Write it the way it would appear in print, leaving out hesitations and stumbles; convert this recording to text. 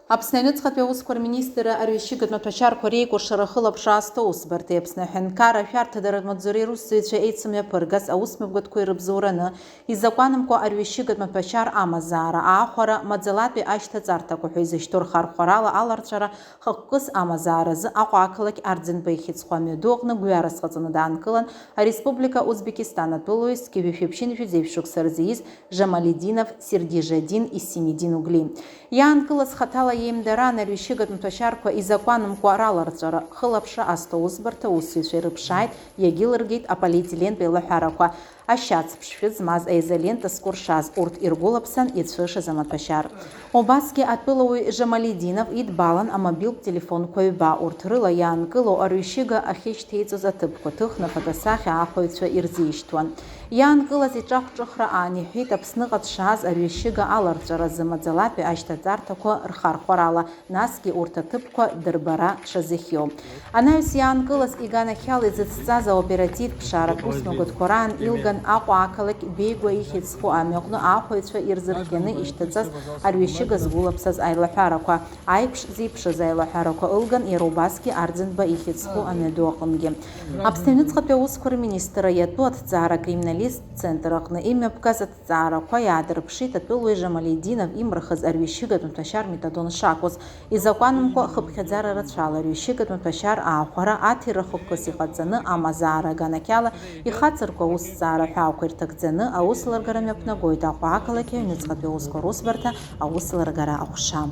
Аԥсны Аҩныҵҟатәи Аусқәа Рминистр арҩышьыгатә маҭәашьарақәа реикәыршара хылаԥшаасҭа аусбарҭеи Аԥсны Аҳәынҭқарра ашәарҭадара маҵзуреи русзуҩцәа еицымҩаԥыргаз аусмҩаԥгатәқәеи рыбзоураны изакәанымкәа арҩышьыгатә маҭәашьар амазаара, аахәара, маӡалатәи ашьҭаҵарҭақәа ҳәа изышьҭоу рхархәарала аларҵәара хықәкыс амазааразы Аҟәа ақалақь Ардзынба ихьыӡҟа амҩаду аҟны гәҩарас ҟаҵаны даанкылан Ареспублика Узбекистан атәылаҩ ҩышәиԥшьынжәи шықәса рзы из Жамалидинов Сирдижадин Исимидин Угли. Иаанкылаз хаҭала еимдаран арҩышьыгатә маҭәашьарақәа изакәанымкәа раларҵәара хылаԥшраасҭа аусбарҭа аусзуҩцәа ирыԥшааит, иагьылыргеит аполиетилентә еилаҳәарақәа, ашьац ԥшшәы змаз аизолента зкәыршаз, урҭ иргәылаԥсан ицәышаз амаҭәашьар. Убасгьы атәылауаҩ Жамалидинов идбалан амобилтә телефонқәа ҩба, урҭ рыла иаанкыло арҩышьыга ахьышьҭеиҵоз аҭыԥқәа ҭыхны фотосахьа аахәаҩцәа ирзишьҭуан. Иаанкылаз иҿахәҿыхра ааниҳәеит Аԥсныҟа дшааз арҩышьыга аларҵәаразы маӡалатәи ашьҭаҵарҭақәа рхархәарала, насгьы урҭ аҭыԥқәа дырбара дшазыхиоу. Анаҩс иаанкылаз иганахьала изыцҵаз аоперативтә ԥшааратә усмҩаԥгатәқәа раан илган Аҟәа ақалақь Беигәа ихьыӡқәоу амҩаҟны ахәаҩцәа ирзырхианы ишьҭаҵаз арҩышьыга згәылаԥсаз аилаҳәарақәа, аиԥш зеиԥшыз аилаҳәарақәа ылган иара убасгьы Ардзынба ихьыӡқәоу амҩаду аҟынгьы. Аԥсны Аҩныҵҟатәи Аусқәа Рминистр иатәу аҭҵаара акриминалисттә центр аҟны имҩаԥгаз аҭҵаарақәа иаадырԥшит атәылауаҩ Жамалидинов имырхыз арҩышьыгатә маҭәашьар метадон шакәыз, изакәанымкәа хыԥхьаӡара рацәала арҩышьыгатә маҭәашьар аахәара аҭира хықәкыс иҟаҵаны амазаара аганахьала ихаҵаркуа аусҭҵаара ҳәаақәа ирҭагӡаны аусларгара мҩаԥнагоит Аҟәа ақалақь Аҩныҵҟатәи Аусқәа русбарҭа аусларгара аҟәша.